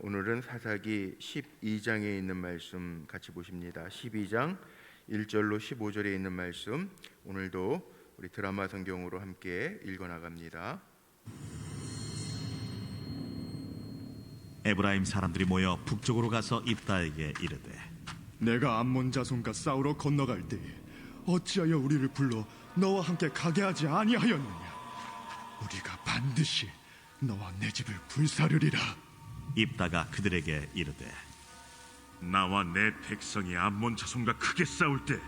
오늘은 사사기 12장에 있는 말씀 같이 보십니다. 12장 1절로 15절에 있는 말씀, 오늘도 우리 드라마 성경으로 함께 읽어나갑니다. 에브라임 사람들이 모여 북쪽으로 가서 입다에게 이르되, 내가 암몬 자손과 싸우러 건너갈 때에 어찌하여 우리를 불러 너와 함께 가게 하지 아니하였느냐? 우리가 반드시 너와 내 집을 불사르리라. 입다가 그들에게 이르되, 나와 내 백성이 암몬 자손과 크게 싸울 때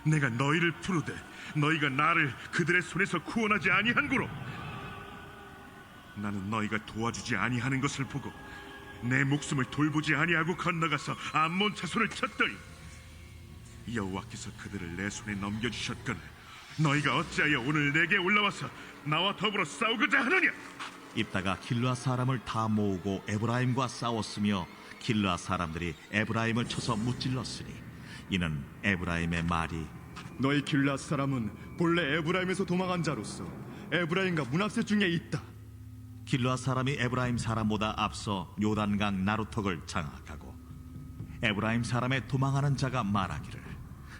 내가 너희를 부르되 너희가 나를 그들의 손에서 구원하지 아니한고로 나는 너희가 도와주지 아니하는 것을 보고 내 목숨을 돌보지 아니하고 건너가서 암몬 자손을 쳤더니 여호와께서 그들을 내 손에 넘겨주셨거늘 너희가 어찌하여 오늘 내게 올라와서 나와 더불어 싸우고자 하느냐? 입다가 길르앗 사람을 다 모으고 에브라임과 싸웠으며 길르앗 사람들이 에브라임을 쳐서 무찔렀으니 이는 에브라임의 말이, 너희 길앗 사람은 본래 에브라임에서 도망한 자로서 에브라임과 문하세 중에 있다. 길르앗 사람이 에브라임 사람보다 앞서 요단강 나루턱을 장악하고 에브라임 사람의 도망하는 자가 말하기를,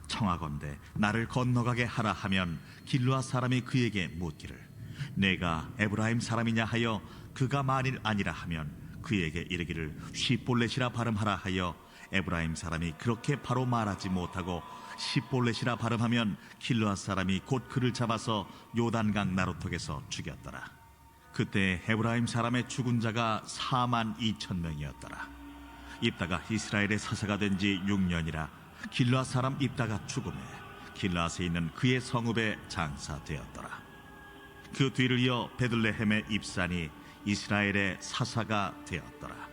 청하건대 나를 건너가게 하라 하면 길르앗 사람이 그에게 묻기를, 내가 에브라임 사람이냐 하여 그가 만일 아니라 하면 그에게 이르기를 시볼렛이라 발음하라 하여 에브라임 사람이 그렇게 바로 말하지 못하고 시볼렛이라 발음하면 길르앗 사람이 곧 그를 잡아서 요단강 나루턱에서 죽였더라. 그때 에브라임 사람의 죽은 자가 42,000명이었더라. 입다가 이스라엘의 사사가 된 지 6년이라 길르앗 사람 입다가 죽음에 길르앗에 있는 그의 성읍에 장사되었더라. 그 뒤를 이어 베들레헴의 입산이 이스라엘의 사사가 되었더라.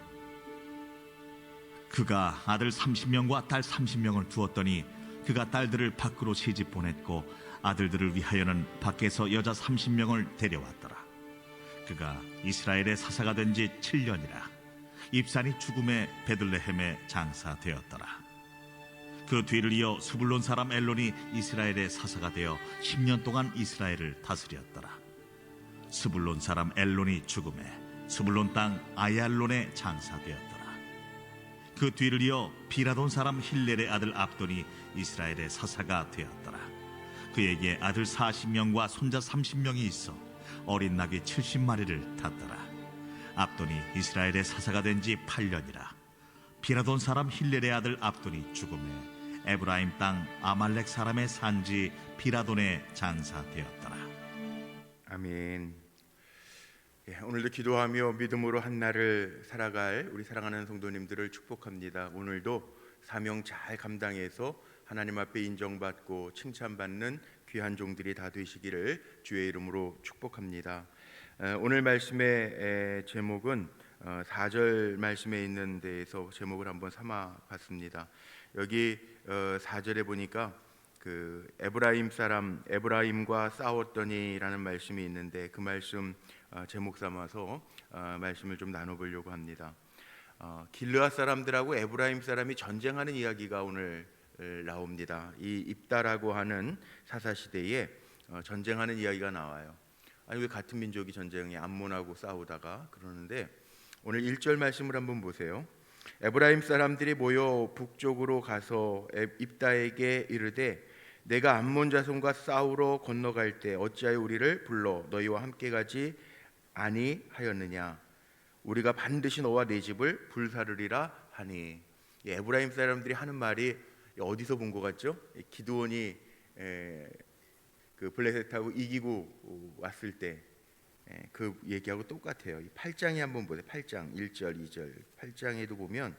그가 아들 30명과 딸 30명을 두었더니 그가 딸들을 밖으로 시집 보냈고 아들들을 위하여는 밖에서 여자 30명을 데려왔더라. 그가 이스라엘의 사사가 된 지 7년이라 입산이 죽음에 베들레헴에 장사되었더라. 그 뒤를 이어 스불론 사람 엘론이 이스라엘의 사사가 되어 10년 동안 이스라엘을 다스렸더라. 스불론 사람 엘론이 죽음에 스불론 땅 아얄론에 장사되었더라. 그 뒤를 이어 비라돈 사람 힐렐의 아들 압돈이 이스라엘의 사사가 되었더라. 그에게 아들 40명과 손자 30명이 있어 어린 나귀 70마리를 탔더라. 압돈이 이스라엘의 사사가 된 지 8년이라 비라돈 사람 힐렐의 아들 압돈이 죽음에 에브라임 땅 아말렉 사람의 산지 비라돈에 장사되었더라. 아멘. 오늘도 기도하며 믿음으로 한 날을 살아갈 우리 사랑하는 성도님들을 축복합니다. 오늘도 사명 잘 감당해서 하나님 앞에 인정받고 칭찬받는 귀한 종들이 다 되시기를 주의 이름으로 축복합니다. 오늘 말씀의 제목은 4절 말씀에 있는 데에서 제목을 한번 삼아 봤습니다. 여기 4절에 보니까 그 에브라임 사람 에브라임과 싸웠더니라는 말씀이 있는데 그 말씀 제목 삼아서 말씀을 좀 나눠보려고 합니다. 길르앗 사람들하고 에브라임 사람이 전쟁하는 이야기가 오늘 나옵니다. 이 입다라고 하는 사사 시대에 전쟁하는 이야기가 나와요. 아니 왜 같은 민족이 전쟁에 암몬하고 싸우다가 그러는데 오늘 1절 말씀을 한번 보세요. 에브라임 사람들이 모여 북쪽으로 가서 입다에게 이르되, 내가 암몬 자손과 싸우러 건너갈 때 어찌하여 우리를 불러 너희와 함께 가지 아니하였느냐? 우리가 반드시 너와 내 집을 불사르리라 하니. 에브라임 사람들이 하는 말이 어디서 본 것 같죠? 기드온이 그 블레셋하고 이기고 왔을 때 그 얘기하고 똑같아요. 8장에 한번 보세요. 8장 1절 2절 8장에도 보면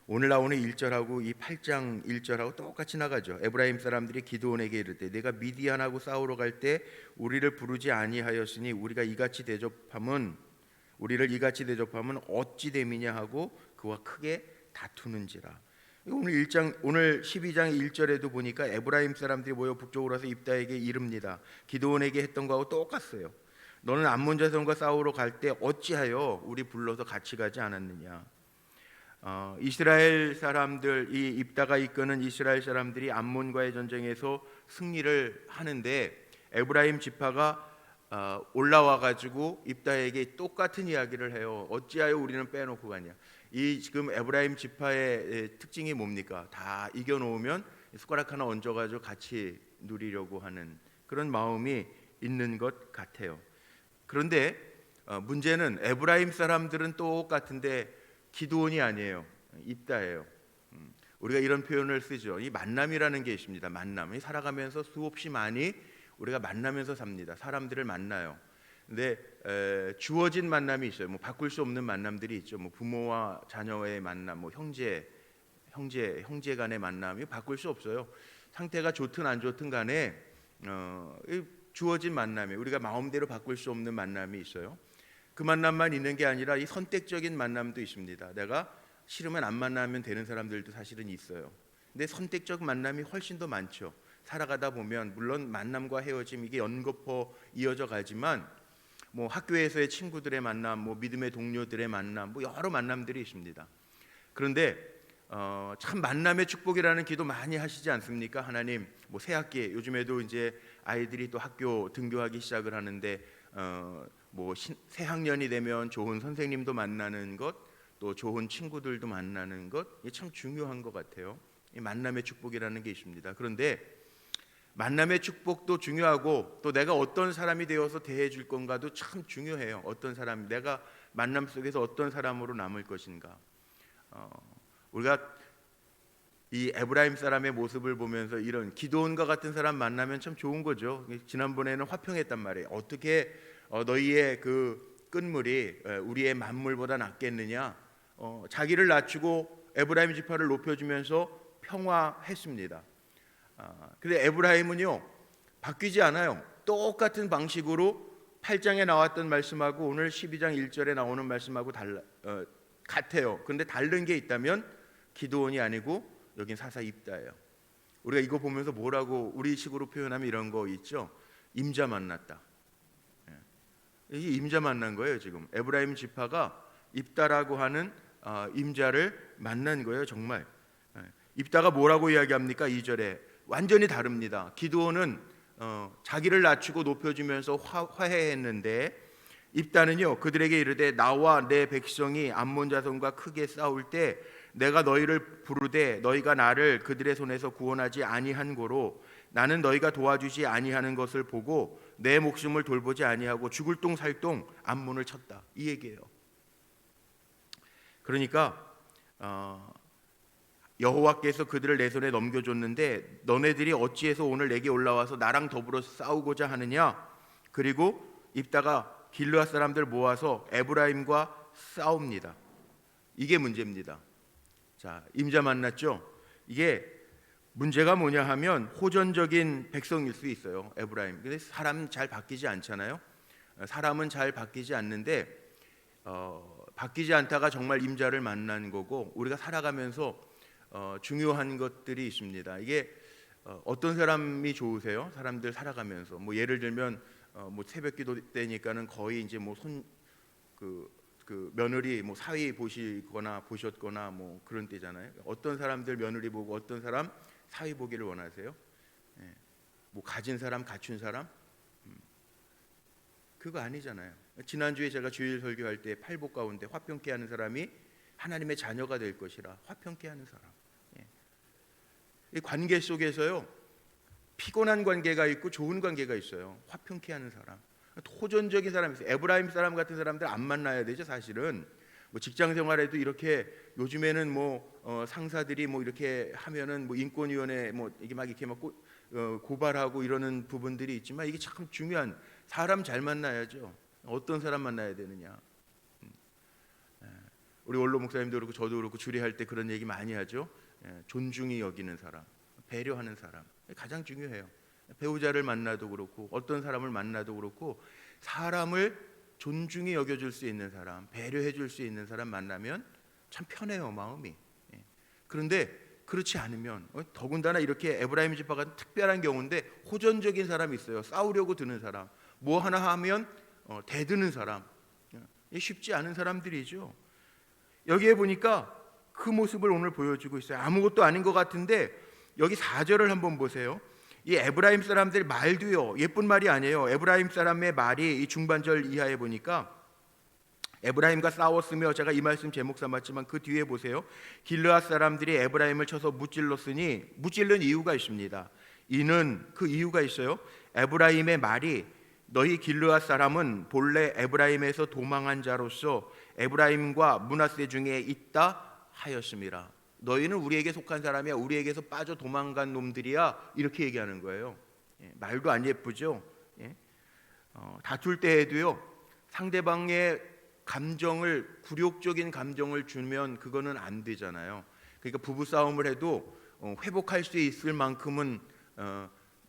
오늘 나오는 1절하고 이 8장 1절하고 똑같이 나가죠. 에브라임 사람들이 기드온에게 이르되, 내가 미디안하고 싸우러 갈 때 우리를 부르지 아니하였으니 우리를 이같이 대접함은 어찌 됨이냐 하고 그와 크게 다투는지라. 오늘 12장 1절에도 보니까 에브라임 사람들이 모여 북쪽으로 와서 입다에게 이릅니다. 기드온에게 했던 거하고 똑같아요. 너는 암몬 자손과 싸우러 갈 때 어찌하여 우리 불러서 같이 가지 않았느냐? 이스라엘 사람들, 이 입다가 이끄는 이스라엘 사람들이 암몬과의 전쟁에서 승리를 하는데 에브라임 지파가 올라와 가지고 입다에게 똑같은 이야기를 해요. 어찌하여 우리는 빼놓고 가냐. 이 지금 에브라임 지파의 특징이 뭡니까? 다 이겨놓으면 숟가락 하나 얹어가지고 같이 누리려고 하는 그런 마음이 있는 것 같아요. 그런데 문제는 에브라임 사람들은 똑같은데 기드온이 아니에요. 입다예요. 우리가 이런 표현을 쓰죠. 이 만남이라는 게 있습니다. 만남. 살아가면서 수없이 많이 우리가 만나면서 삽니다. 사람들을 만나요. 근데 주어진 만남이 있어요. 뭐 바꿀 수 없는 만남들이 있죠. 뭐 부모와 자녀의 만남, 뭐 형제 간의 만남이 바꿀 수 없어요. 상태가 좋든 안 좋든 간에 주어진 만남이 우리가 마음대로 바꿀 수 없는 만남이 있어요. 그 만남만 있는 게 아니라 이 선택적인 만남도 있습니다. 내가 싫으면 안 만나면 되는 사람들도 사실은 있어요. 근데 선택적 만남이 훨씬 더 많죠. 살아가다 보면 물론 만남과 헤어짐 이게 연거푸 이어져 가지만 뭐 학교에서의 친구들의 만남, 뭐 믿음의 동료들의 만남, 뭐 여러 만남들이 있습니다. 그런데 참 만남의 축복이라는 기도 많이 하시지 않습니까? 하나님, 뭐 새학기 요즘에도 이제 아이들이 또 학교 등교하기 시작을 하는데 뭐 새학년이 되면 좋은 선생님도 만나는 것, 또 좋은 친구들도 만나는 것, 이게 참 중요한 것 같아요. 이 만남의 축복이라는 게 있습니다. 그런데 만남의 축복도 중요하고 또 내가 어떤 사람이 되어서 대해 줄 건가도 참 중요해요. 어떤 사람, 내가 만남 속에서 어떤 사람으로 남을 것인가. 우리가 이 에브라임 사람의 모습을 보면서 이런 기드온과 같은 사람 만나면 참 좋은 거죠. 지난번에는 화평했단 말이에요. 어떻게 너희의 그 끈물이 우리의 만물보다 낫겠느냐. 자기를 낮추고 에브라임 지파를 높여주면서 평화했습니다. 근데 에브라임은요 바뀌지 않아요. 똑같은 방식으로 8장에 나왔던 말씀하고 오늘 12장 1절에 나오는 말씀하고 같아요. 그런데 다른 게 있다면 기드온이 아니고 여긴 사사 입다예요. 우리가 이거 보면서 뭐라고 우리 식으로 표현하면 이런 거 있죠. 임자 만났다. 이게 임자 만난 거예요. 지금 에브라임 지파가 입다라고 하는 임자를 만난 거예요. 정말. 입다가 뭐라고 이야기합니까? 2절에 완전히 다릅니다. 기드온은 자기를 낮추고 높여주면서 화해했는데 입다는요 그들에게 이르되 나와 내 백성이 암몬 자손과 크게 싸울 때 내가 너희를 부르되 너희가 나를 그들의 손에서 구원하지 아니한 고로 나는 너희가 도와주지 아니하는 것을 보고 내 목숨을 돌보지 아니하고 죽을 똥 살 똥 암몬을 쳤다. 이 얘기예요. 그러니까 여호와께서 그들을 내 손에 넘겨줬는데 너네들이 어찌해서 오늘 내게 올라와서 나랑 더불어 싸우고자 하느냐. 그리고 입다가 길르앗 사람들 모아서 에브라임과 싸웁니다. 이게 문제입니다. 자, 임자 만났죠. 이게 문제가 뭐냐 하면 호전적인 백성일 수 있어요. 에브라임. 근데 사람 잘 바뀌지 않잖아요. 사람은 잘 바뀌지 않는데 바뀌지 않다가 정말 임자를 만난 거고 우리가 살아가면서 중요한 것들이 있습니다. 이게 어떤 사람이 좋으세요? 사람들 살아가면서 뭐 예를 들면 뭐 새벽기도 때니까는 거의 이제 뭐 그 며느리 뭐 사위 보셨거나 뭐 그런 때잖아요. 어떤 사람들 며느리 보고 어떤 사람 사위 보기를 원하세요? 뭐 가진 사람 갖춘 사람 그거 아니잖아요. 지난주에 제가 주일 설교할 때 팔복 가운데 화평케 하는 사람이 하나님의 자녀가 될 것이라 화평케 하는 사람. 이 관계 속에서요 피곤한 관계가 있고 좋은 관계가 있어요. 화평케 하는 사람, 호전적인 사람이 있어요. 에브라임 사람 같은 사람들 안 만나야 되죠. 사실은 뭐 직장 생활에도 이렇게 요즘에는 뭐 상사들이 뭐 이렇게 하면은 뭐 인권위원회 뭐 이게 막 이렇게 막 고발하고 이러는 부분들이 있지만 이게 참 중요한 사람 잘 만나야죠. 어떤 사람 만나야 되느냐. 우리 원로 목사님도 그렇고 저도 그렇고 주례할 때 그런 얘기 많이 하죠. 존중이 여기는 사람, 배려하는 사람 가장 중요해요. 배우자를 만나도 그렇고 어떤 사람을 만나도 그렇고 사람을 존중히 여겨줄 수 있는 사람, 배려해줄 수 있는 사람 만나면 참 편해요 마음이. 그런데 그렇지 않으면 더군다나 이렇게 에브라임 지파가 특별한 경우인데 호전적인 사람이 있어요. 싸우려고 드는 사람, 뭐 하나 하면 대드는 사람, 쉽지 않은 사람들이죠. 여기에 보니까 그 모습을 오늘 보여주고 있어요. 아무것도 아닌 것 같은데 여기 4절을 한번 보세요. 이 에브라임 사람들 말도요, 예쁜 말이 아니에요. 에브라임 사람의 말이 이 중반절 이하에 보니까 에브라임과 싸웠으며, 제가 이 말씀 제목 삼았지만 그 뒤에 보세요. 길르앗 사람들이 에브라임을 쳐서 무찔렀으니, 무찔른 이유가 있습니다. 이는 그 이유가 있어요. 에브라임의 말이, 너희 길르앗 사람은 본래 에브라임에서 도망한 자로서 에브라임과 므낫세 중에 있다 하였습니다. 너희는 우리에게 속한 사람이야, 우리에게서 빠져 도망간 놈들이야, 이렇게 얘기하는 거예요. 말도 안 예쁘죠. 다툴 때에도요, 상대방의 감정을, 굴욕적인 감정을 주면 그거는 안 되잖아요. 그러니까 부부 싸움을 해도 회복할 수 있을 만큼은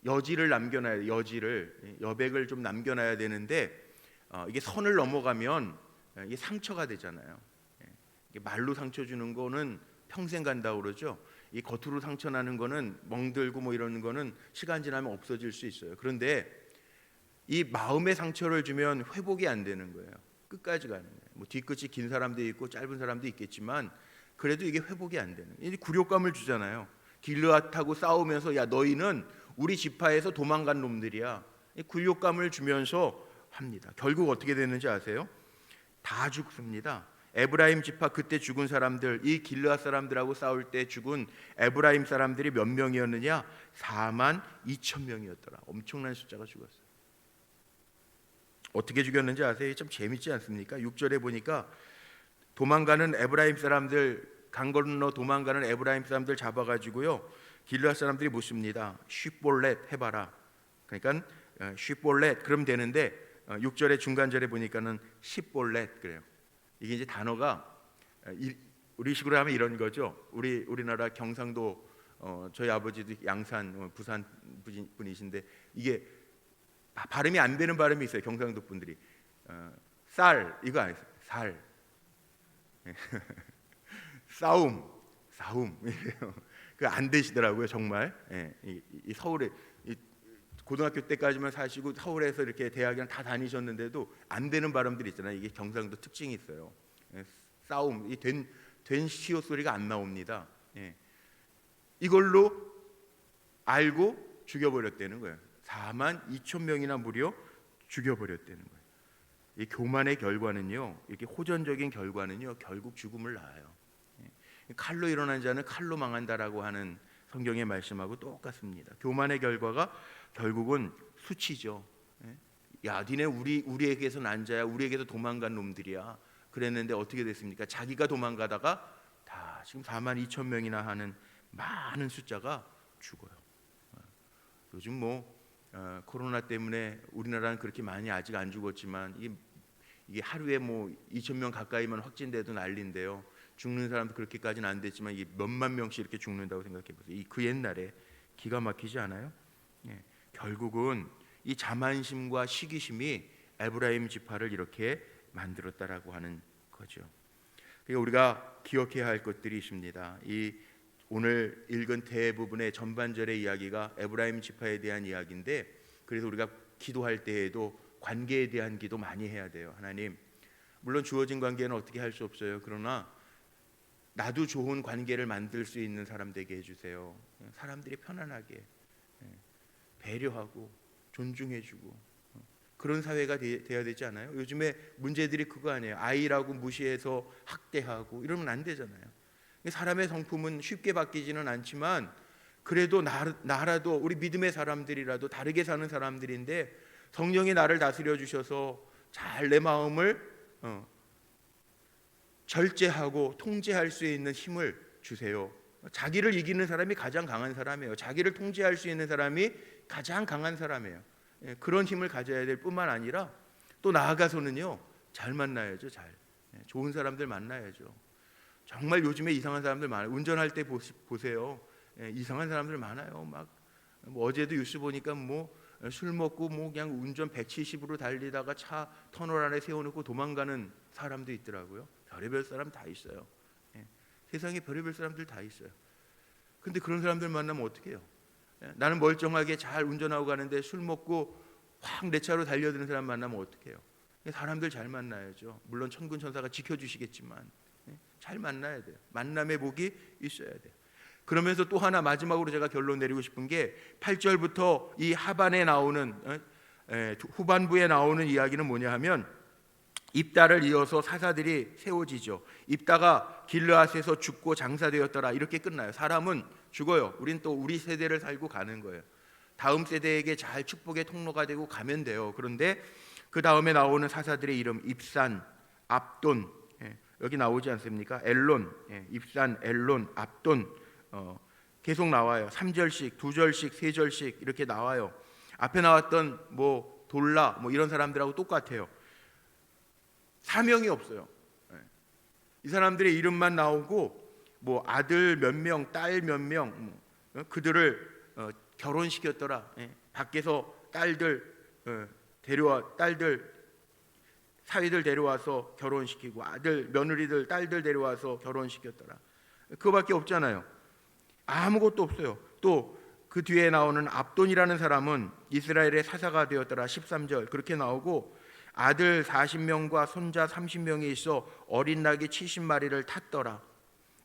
여지를 남겨놔야, 여백을 좀 남겨놔야 되는데, 이게 선을 넘어가면 이게 상처가 되잖아요. 이게 말로 상처 주는 거는 평생 간다고 그러죠. 이 겉으로 상처 나는 거는, 멍들고 뭐 이러는 거는 시간 지나면 없어질 수 있어요. 그런데 이 마음의 상처를 주면 회복이 안 되는 거예요. 끝까지 가는 거예요. 뭐 뒤끝이 긴 사람도 있고 짧은 사람도 있겠지만 그래도 이게 회복이 안 되는, 이 굴욕감을 주잖아요. 길르앗하고 싸우면서, 야 너희는 우리 지파에서 도망간 놈들이야, 이 굴욕감을 주면서 합니다. 결국 어떻게 됐는지 아세요? 다 죽습니다. 에브라임 지파 그때 죽은 사람들, 이 길르앗 사람들하고 싸울 때 죽은 에브라임 사람들이 몇 명이었느냐? 42,000명이었더라. 엄청난 숫자가 죽었어요. 어떻게 죽였는지 아세요? 참 재밌지 않습니까? 6절에 보니까 도망가는 에브라임 사람들, 강 건너 도망가는 에브라임 사람들 잡아가지고요, 길르앗 사람들이 묻습니다. 쉿볼렛 해봐라. 그러니까 쉿볼렛 그럼 되는데 6절의 중간절에 보니까는 십볼렛 그래요. 이게 이제 단어가 우리식으로 하면 이런 거죠. 우리나라 경상도, 저희 아버지도 양산 부산 분이신데 이게 발음이 안 되는 발음이 있어요. 경상도 분들이 쌀 이거 아니에요. 살 싸움 이래요. 그 안 되시더라고요, 정말. 이 서울에 고등학교 때까지만 사시고 서울에서 이렇게 대학이랑 다 다니셨는데도 안 되는 발음들이 있잖아요. 이게 경상도 특징이 있어요. 싸움, 이 된 시오 소리가 안 나옵니다. 이걸로 알고 죽여버렸다는 거예요. 42,000명이나 무려 죽여버렸다는 거예요. 이 교만의 결과는요, 이렇게 호전적인 결과는요, 결국 죽음을 낳아요. 칼로 일어난 자는 칼로 망한다라고 하는 성경의 말씀하고 똑같습니다. 교만의 결과가 결국은 수치죠. 야, 니네 우리에게서 난 자야, 우리에게서 도망간 놈들이야. 그랬는데 어떻게 됐습니까? 자기가 도망가다가 다 지금 42,000명이나 하는 많은 숫자가 죽어요. 요즘 코로나 때문에 우리나라는 그렇게 많이 아직 안 죽었지만 이게 하루에 2,000명 가까이만 확진돼도 난리인데요. 죽는 사람도 그렇게까지는 안 됐지만 이게 몇만 명씩 이렇게 죽는다고 생각해 보세요. 그 옛날에 기가 막히지 않아요? 결국은 이 자만심과 시기심이 에브라임 지파를 이렇게 만들었다라고 하는 거죠. 그러니까 우리가 기억해야 할 것들이 있습니다. 이 오늘 읽은 대부분의 전반절의 이야기가 에브라임 지파에 대한 이야기인데, 그래서 우리가 기도할 때에도 관계에 대한 기도 많이 해야 돼요. 하나님, 물론 주어진 관계는 어떻게 할 수 없어요. 그러나 나도 좋은 관계를 만들 수 있는 사람 되게 해주세요. 사람들이 편안하게 배려하고 존중해주고 그런 사회가 돼야 되지 않아요? 요즘에 문제들이 그거 아니에요. 아이라고 무시해서 학대하고 이러면 안 되잖아요. 사람의 성품은 쉽게 바뀌지는 않지만 그래도 나라도 우리 믿음의 사람들이라도 다르게 사는 사람들인데 성령이 나를 다스려 주셔서 잘 내 마음을 절제하고 통제할 수 있는 힘을 주세요. 자기를 이기는 사람이 가장 강한 사람이에요. 자기를 통제할 수 있는 사람이 가장 강한 사람이에요. 그런 힘을 가져야 될 뿐만 아니라 또 나아가서는요, 잘 만나야죠. 좋은 사람들 만나야죠. 정말 요즘에 이상한 사람들 많아요. 운전할 때 보세요. 이상한 사람들 많아요. 어제도 뉴스 보니까 술 먹고 그냥 운전 170으로 달리다가 차 터널 안에 세워놓고 도망가는 사람도 있더라고요. 별의별 사람 다 있어요. 세상에 별의별 사람들 다 있어요. 근데 그런 사람들 만나면 어떻게 해요? 나는 멀쩡하게 잘 운전하고 가는데 술 먹고 확 내 차로 달려드는 사람 만나면 어떻게 해요? 사람들 잘 만나야죠. 물론 천군 천사가 지켜주시겠지만 잘 만나야 돼요. 만남의 복이 있어야 돼요. 그러면서 또 하나 마지막으로 제가 결론 내리고 싶은 게 8절부터 이 하반에 나오는 후반부에 나오는 이야기는 뭐냐 하면 입다를 이어서 사사들이 세워지죠. 입다가 길르앗에서 죽고 장사되었더라 이렇게 끝나요. 사람은 죽어요. 우린 또 우리 세대를 살고 가는 거예요. 다음 세대에게 잘 축복의 통로가 되고 가면 돼요. 그런데 그 다음에 나오는 사사들의 이름 입산, 압돈, 여기 나오지 않습니까? 엘론, 입산, 엘론, 압돈 계속 나와요. 3절씩, 2절씩, 3절씩 이렇게 나와요. 앞에 나왔던 뭐 돌라 뭐 이런 사람들하고 똑같아요. 사명이 없어요. 이 사람들의 이름만 나오고 뭐 아들 몇 명, 딸 몇 명 그들을 결혼시켰더라. 밖에서 딸들 사위들 데려와서 결혼시키고 아들, 며느리들, 딸들 데려와서 결혼시켰더라. 그거밖에 없잖아요. 아무것도 없어요. 또 그 뒤에 나오는 압돈이라는 사람은 이스라엘의 사사가 되었더라. 13절 그렇게 나오고 아들 40명과 손자 30명이 있어 어린 낙이 70마리를 탔더라.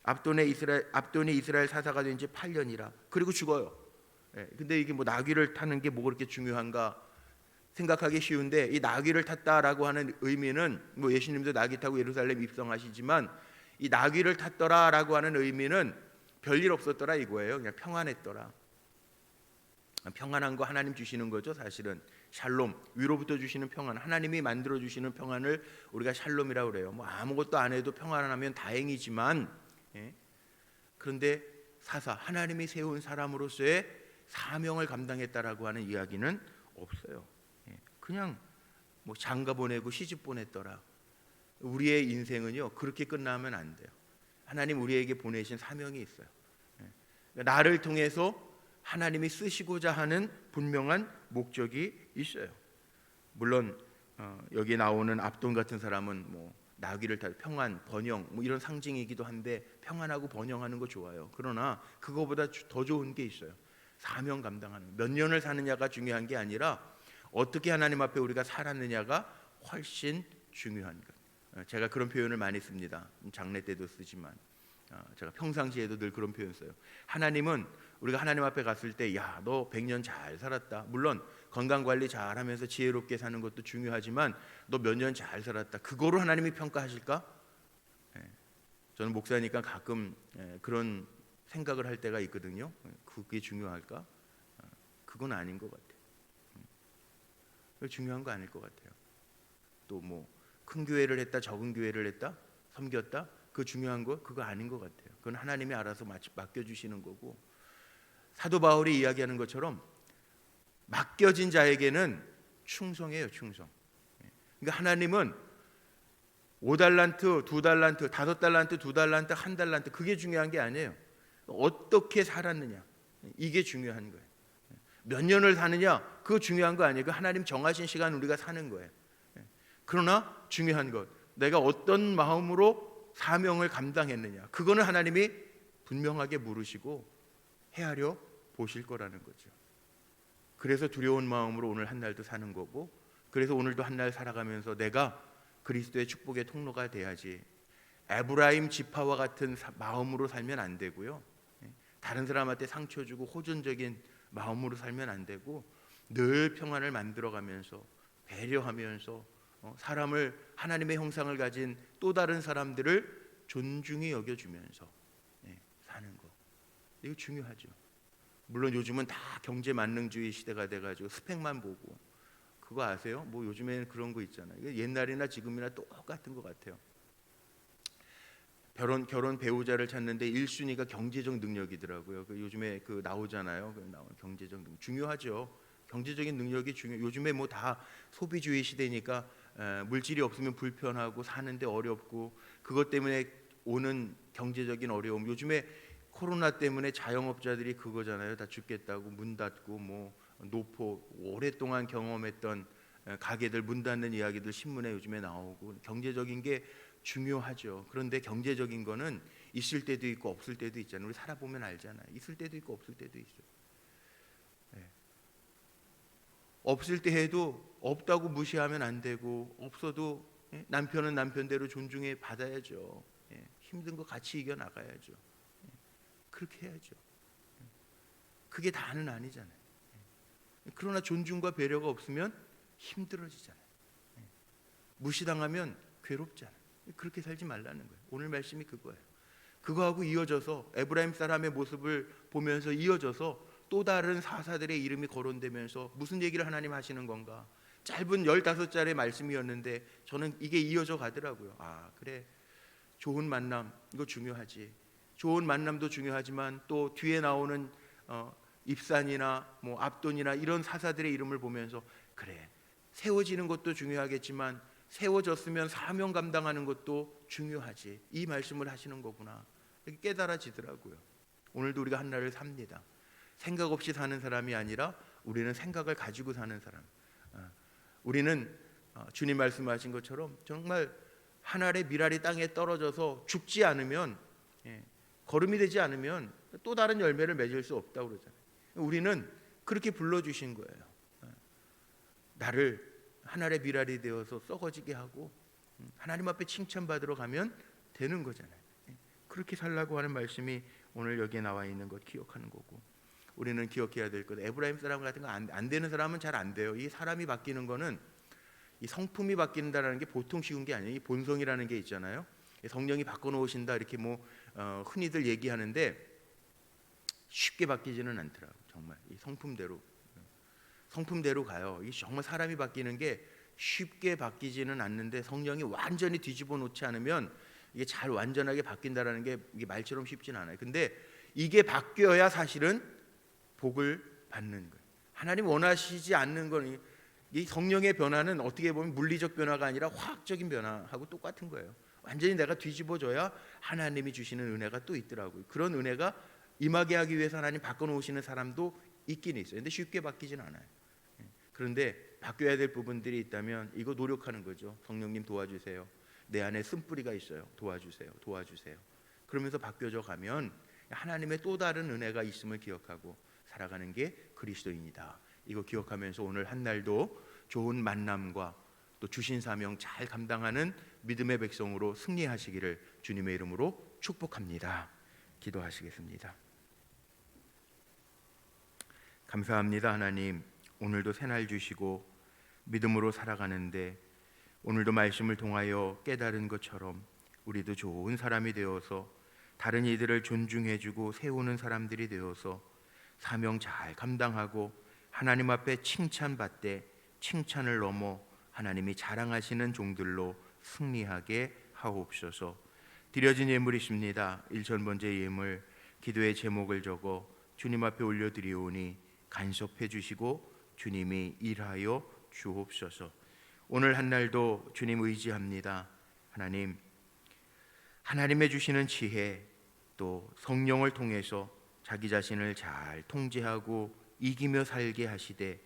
압돈이 이스라엘 사사가 된 지 8년이라. 그리고 죽어요. 근데 이게 뭐 나귀를 타는 게 뭐 그렇게 중요한가 생각하기 쉬운데 이 나귀를 탔다라고 하는 의미는 뭐 예수님도 나귀 타고 예루살렘 입성하시지만 이 나귀를 탔더라라고 하는 의미는 별일 없었더라 이거예요. 그냥 평안했더라. 평안한 거 하나님 주시는 거죠. 사실은 샬롬, 위로부터 주시는 평안, 하나님이 만들어 주시는 평안을 우리가 샬롬이라고 그래요. 뭐 아무것도 안 해도 평안하면 다행이지만 그런데 하나님이 세운 사람으로서의 사명을 감당했다라고 하는 이야기는 없어요. 그냥 뭐 장가 보내고 시집 보냈더라. 우리의 인생은요 그렇게 끝나면 안 돼요. 하나님 우리에게 보내신 사명이 있어요. 나를 통해서 하나님이 쓰시고자 하는 분명한 목적이 있어요. 물론 여기 나오는 압돈 같은 사람은 뭐 나귀를 타 평안, 번영 뭐 이런 상징이기도 한데 평안하고 번영하는 거 좋아요. 그러나 그거보다 더 좋은 게 있어요. 사명 감당하는 몇 년을 사느냐가 중요한 게 아니라 어떻게 하나님 앞에 우리가 살았느냐가 훨씬 중요한 것. 제가 그런 표현을 많이 씁니다. 장례 때도 쓰지만 제가 평상시에도 늘 그런 표현 써요. 하나님은 우리가 하나님 앞에 갔을 때 야, 너 100년 잘 살았다. 물론 건강관리 잘하면서 지혜롭게 사는 것도 중요하지만 너 몇 년 잘 살았다. 그거로 하나님이 평가하실까? 저는 목사니까 가끔 그런 생각을 할 때가 있거든요. 그게 중요할까? 그건 아닌 것 같아요. 중요한 거 아닐 것 같아요. 또 뭐 큰 교회를 했다 적은 교회를 했다 섬겼다 그 중요한 거 그거 아닌 것 같아요. 그건 하나님이 알아서 맡겨주시는 거고 사도 바울이 이야기하는 것처럼 맡겨진 자에게는 충성해요. 충성. 그러니까 하나님은 5달란트, 2달란트, 5달란트, 2달란트, 1달란트 그게 중요한 게 아니에요. 어떻게 살았느냐 이게 중요한 거예요. 몇 년을 사느냐 그거 중요한 거 아니에요. 그 하나님 정하신 시간 우리가 사는 거예요. 그러나 중요한 것 내가 어떤 마음으로 사명을 감당했느냐 그거는 하나님이 분명하게 물으시고 헤아려 보실 거라는 거죠. 그래서 두려운 마음으로 오늘 한 날도 사는 거고 그래서 오늘도 한 날 살아가면서 내가 그리스도의 축복의 통로가 돼야지 에브라임 지파와 같은 마음으로 살면 안 되고요. 다른 사람한테 상처 주고 호전적인 마음으로 살면 안 되고 늘 평안을 만들어가면서 배려하면서 사람을 하나님의 형상을 가진 또 다른 사람들을 존중히 여겨주면서 사는 거 이거 중요하죠. 물론 요즘은 다 경제 만능주의 시대가 돼가지고 스펙만 보고 그거 아세요? 뭐 요즘에는 그런 거 있잖아요. 옛날이나 지금이나 똑같은 것 같아요. 결혼 배우자를 찾는데 1순위가 경제적 능력이더라고요. 요즘에 나오잖아요. 경제적 능력 중요하죠. 경제적인 능력이 요즘에 뭐 다 소비주의 시대니까 물질이 없으면 불편하고 사는데 어렵고 그것 때문에 오는 경제적인 어려움. 요즘에 코로나 때문에 자영업자들이 그거잖아요. 다 죽겠다고 문 닫고 뭐 노포 오랫동안 경험했던 가게들 문 닫는 이야기들 신문에 요즘에 나오고 경제적인 게 중요하죠. 그런데 경제적인 거는 있을 때도 있고 없을 때도 있잖아요. 우리 살아보면 알잖아요. 있을 때도 있고 없을 때도 있어요. 없을 때 해도 없다고 무시하면 안 되고 없어도 남편은 남편대로 존중해 받아야죠. 힘든 거 같이 이겨 나가야죠. 그렇게 해야죠. 그게 다는 아니잖아요. 그러나 존중과 배려가 없으면 힘들어지잖아요. 무시당하면 괴롭잖아요. 그렇게 살지 말라는 거예요. 오늘 말씀이 그거예요. 그거하고 이어져서 에브라임 사람의 모습을 보면서 이어져서 또 다른 사사들의 이름이 거론되면서 무슨 얘기를 하나님 하시는 건가? 짧은 15자리의 말씀이었는데 저는 이게 이어져 가더라고요. 아, 그래. 좋은 만남 이거 중요하지. 좋은 만남도 중요하지만 또 뒤에 나오는 입산이나 뭐 압돈이나 이런 사사들의 이름을 보면서 그래. 세워지는 것도 중요하겠지만 세워졌으면 사명 감당하는 것도 중요하지. 이 말씀을 하시는 거구나. 이렇게 깨달아지더라고요. 오늘도 우리가 한 날을 삽니다. 생각 없이 사는 사람이 아니라 우리는 생각을 가지고 사는 사람. 우리는 주님 말씀하신 것처럼 정말 한 알의 밀알이 땅에 떨어져서 죽지 않으면, 거름이 되지 않으면 또 다른 열매를 맺을 수 없다고 그러잖아요. 우리는 그렇게 불러주신 거예요. 나를 한 알의 밀알이 되어서 썩어지게 하고 하나님 앞에 칭찬받으러 가면 되는 거잖아요. 그렇게 살라고 하는 말씀이 오늘 여기에 나와 있는 것 기억하는 거고, 우리는 기억해야 될 것, 에브라임 사람 같은 거 안 되는 사람은 잘 안 돼요. 이 사람이 바뀌는 거는, 이 성품이 바뀐다라는 게 보통 쉬운 게 아니에요. 이 본성이라는 게 있잖아요. 성령이 바꿔놓으신다 이렇게 뭐 흔히들 얘기하는데 쉽게 바뀌지는 않더라고요. 정말 이 성품대로 가요. 이 정말 사람이 바뀌는 게 쉽게 바뀌지는 않는데, 성령이 완전히 뒤집어 놓지 않으면 이게 잘 완전하게 바뀐다라는 게 이게 말처럼 쉽지는 않아요. 근데 이게 바뀌어야 사실은 복을 받는 거예요. 하나님 원하시지 않는 건, 이 성령의 변화는 어떻게 보면 물리적 변화가 아니라 화학적인 변화하고 똑같은 거예요. 완전히 내가 뒤집어져야 하나님이 주시는 은혜가 또 있더라고요. 그런 은혜가 임하게 하기 위해서 하나님 바꿔놓으시는 사람도 있긴 있어요. 근데 쉽게 바뀌진 않아요. 그런데 바뀌어야 될 부분들이 있다면 이거 노력하는 거죠. 성령님 도와주세요. 내 안에 쓴뿌리가 있어요. 도와주세요. 그러면서 바뀌어져 가면 하나님의 또 다른 은혜가 있음을 기억하고 살아가는 게 그리스도인이다. 이거 기억하면서 오늘 한 날도 좋은 만남과 또 주신 사명 잘 감당하는 믿음의 백성으로 승리하시기를 주님의 이름으로 축복합니다. 기도하시겠습니다. 감사합니다. 하나님, 오늘도 새날 주시고 믿음으로 살아가는데 오늘도 말씀을 통하여 깨달은 것처럼 우리도 좋은 사람이 되어서 다른 이들을 존중해주고 세우는 사람들이 되어서 사명 잘 감당하고 하나님 앞에 칭찬받되 칭찬을 넘어 하나님이 자랑하시는 종들로 승리하게 하옵소서. 드려진 예물이십니다. 1,000번째 예물, 기도의 제목을 적어 주님 앞에 올려드리오니 간섭해 주시고 주님이 일하여 주옵소서. 오늘 한 날도 주님 의지합니다. 하나님, 하나님의 주시는 지혜, 또 성령을 통해서 자기 자신을 잘 통제하고 이기며 살게 하시되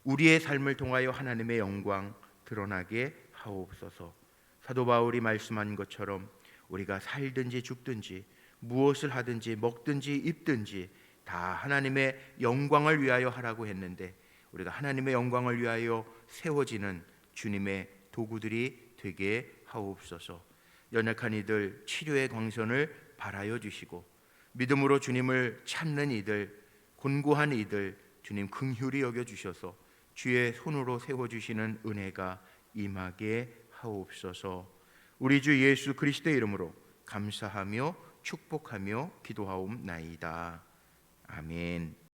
우리의 삶을 통하여 하나님의 영광 드러나게 하옵소서. 사도 바울이 말씀한 것처럼 우리가 살든지 죽든지 무엇을 하든지 먹든지 입든지 다 하나님의 영광을 위하여 하라고 했는데, 우리가 하나님의 영광을 위하여 세워지는 주님의 도구들이 되게 하옵소서. 연약한 이들 치료의 광선을 발하여 주시고 믿음으로 주님을 찾는 이들, 곤고한 이들 주님 긍휼히 여겨 주셔서 주의 손으로 세워주시는 은혜가 임하게 하옵소서. 우리 주 예수 그리스도의 이름으로 감사하며 축복하며 기도하옵나이다. 아멘.